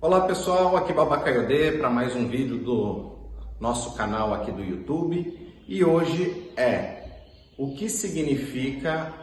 Olá pessoal, aqui Baba Kayode para mais um vídeo do nosso canal aqui do YouTube e hoje o que significa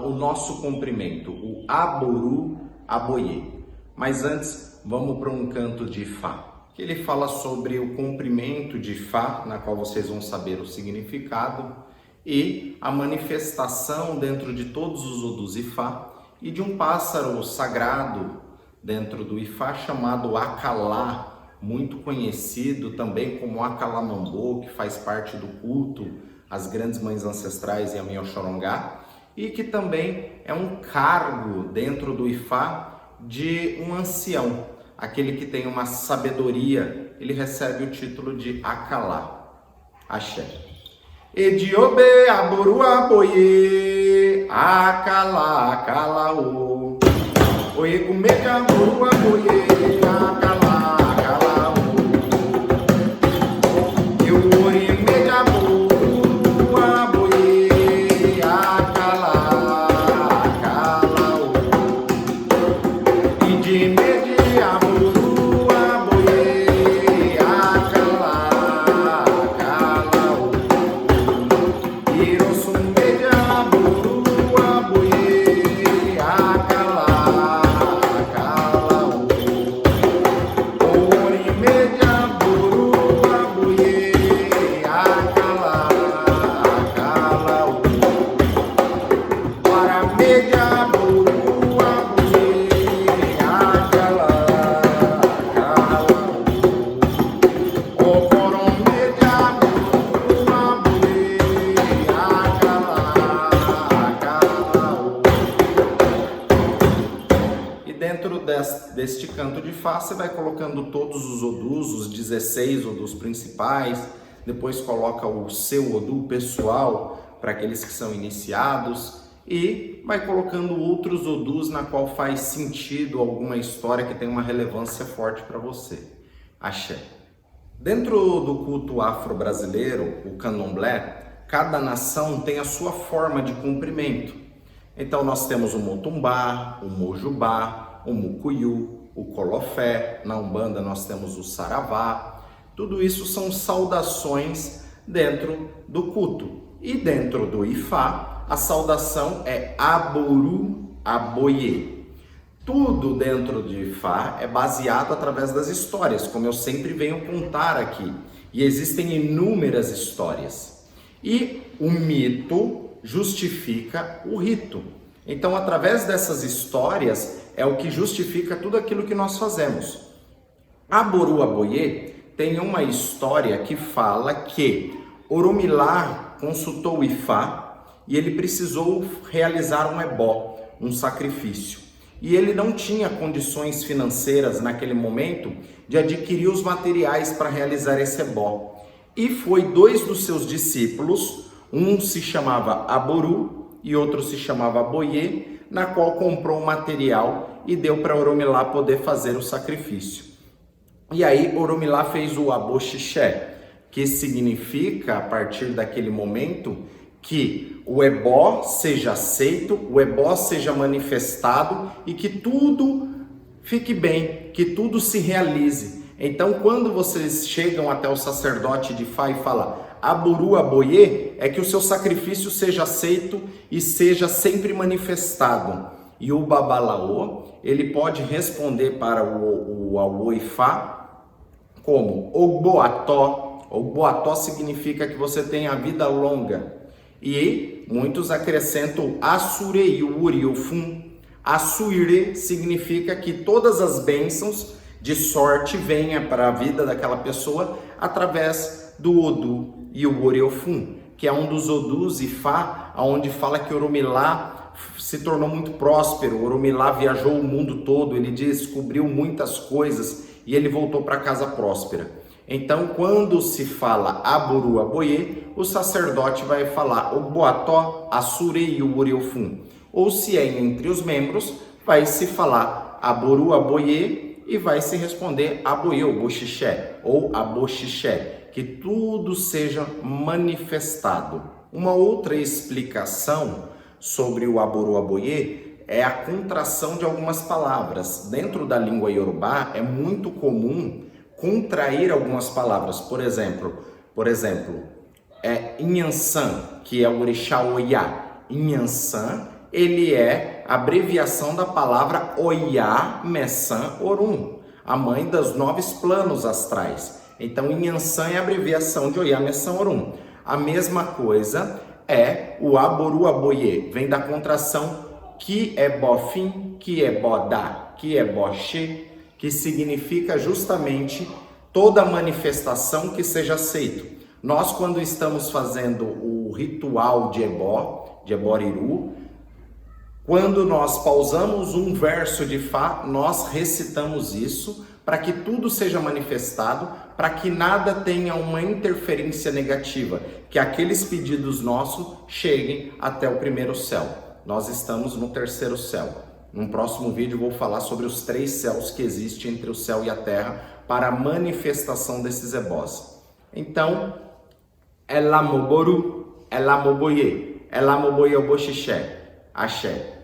o nosso comprimento, o Aboru Aboye. Mas antes vamos para um canto de Fá, que ele fala sobre o comprimento de Fá, na qual vocês vão saber o significado e a manifestação dentro de todos os Odus Ifá e de um pássaro sagrado dentro do Ifá chamado Akalá, muito conhecido também como Akalamambô, que faz parte do culto às grandes mães ancestrais e a Mioxorongá, e que também é um cargo dentro do Ifá de um ancião, aquele que tem uma sabedoria, ele recebe o título de Akalá. Axé. Ediobe Aboru Aboye, Akalá, Akalaô. Oye kumeka Aboru Aboye, Akalá, Akalaô. Eu ori meja Aboru Aboye, Akalá, Akalaô. E de meji Aboru Aboye, Akalá, Akalaô. Irosu meja Aboru Aboye, Akalá. Dentro deste canto de Fá, você vai colocando todos os Odus, os 16 Odus principais, depois coloca o seu Odu pessoal, para aqueles que são iniciados, e vai colocando outros Odus na qual faz sentido alguma história que tem uma relevância forte para você. Axé. Dentro do culto afro-brasileiro, o candomblé, cada nação tem a sua forma de cumprimento. Então nós temos o motumbá, o mojubá, o mucuyu, o colofé, na Umbanda nós temos o saravá. Tudo isso são saudações dentro do culto. E dentro do Ifá, a saudação é Aboru Aboye. Tudo dentro de Ifá é baseado através das histórias, como eu sempre venho contar aqui. E existem inúmeras histórias. E o mito justifica o rito. Então, através dessas histórias, é o que justifica tudo aquilo que nós fazemos. Aboru Aboye tem uma história que fala que Oromilá consultou o Ifá e ele precisou realizar um ebó, um sacrifício. E ele não tinha condições financeiras naquele momento de adquirir os materiais para realizar esse ebó. E foi dois dos seus discípulos, um se chamava Aboru e outro se chamava Aboye, na qual comprou o material e deu para Oromilá poder fazer o sacrifício. E aí Oromilá fez o Aboxixé, que significa, a partir daquele momento, que o ebó seja aceito, o ebó seja manifestado e que tudo fique bem, que tudo se realize. Então, quando vocês chegam até o sacerdote de Fá e falam Aboru Aboye, é que o seu sacrifício seja aceito e seja sempre manifestado. E o Babalaô, ele pode responder para o Awo Ifá como Ogboató. Ogboató significa que você tem a vida longa. E muitos acrescentam Assureiuriofum. Assuire significa que todas as bênçãos de sorte venham para a vida daquela pessoa através do Odu e o Oriofum, que é um dos Odus Ifá, onde fala que Oromilá se tornou muito próspero. Oromilá viajou o mundo todo, ele descobriu muitas coisas e ele voltou para casa próspera. Então, quando se fala Aboru Aboye, o sacerdote vai falar o Boató, Assurei e o Oriofum. Ou se é entre os membros, vai se falar Aboru Aboye e vai se responder Aboye ou Boxixé ou Aboxixé. Que tudo seja manifestado. Uma outra explicação sobre o Aboru Aboye é a contração de algumas palavras. Dentro da língua Yorubá é muito comum contrair algumas palavras. Por exemplo, Inhansan, que é o orixá Oiá. Inhansan, ele é a abreviação da palavra Oiá Messan Orum, a mãe dos 9 planos astrais. Então, Inhansan é a abreviação de Oiá Messan Orum. A mesma coisa é o Aboru Aboye, vem da contração que é Bofim, que é Bodá, que é Boxê, que significa justamente toda manifestação que seja aceito. Nós, quando estamos fazendo o ritual de Eboriru, quando nós pausamos um verso de Fá, nós recitamos isso para que tudo seja manifestado, para que nada tenha uma interferência negativa, que aqueles pedidos nossos cheguem até o primeiro céu. Nós estamos no terceiro céu. No próximo vídeo eu vou falar sobre os 3 céus que existem entre o céu e a terra para a manifestação desses ebós. Então, Elamoboru, Elamoboye, Elamoboye Oboxixé, Axé.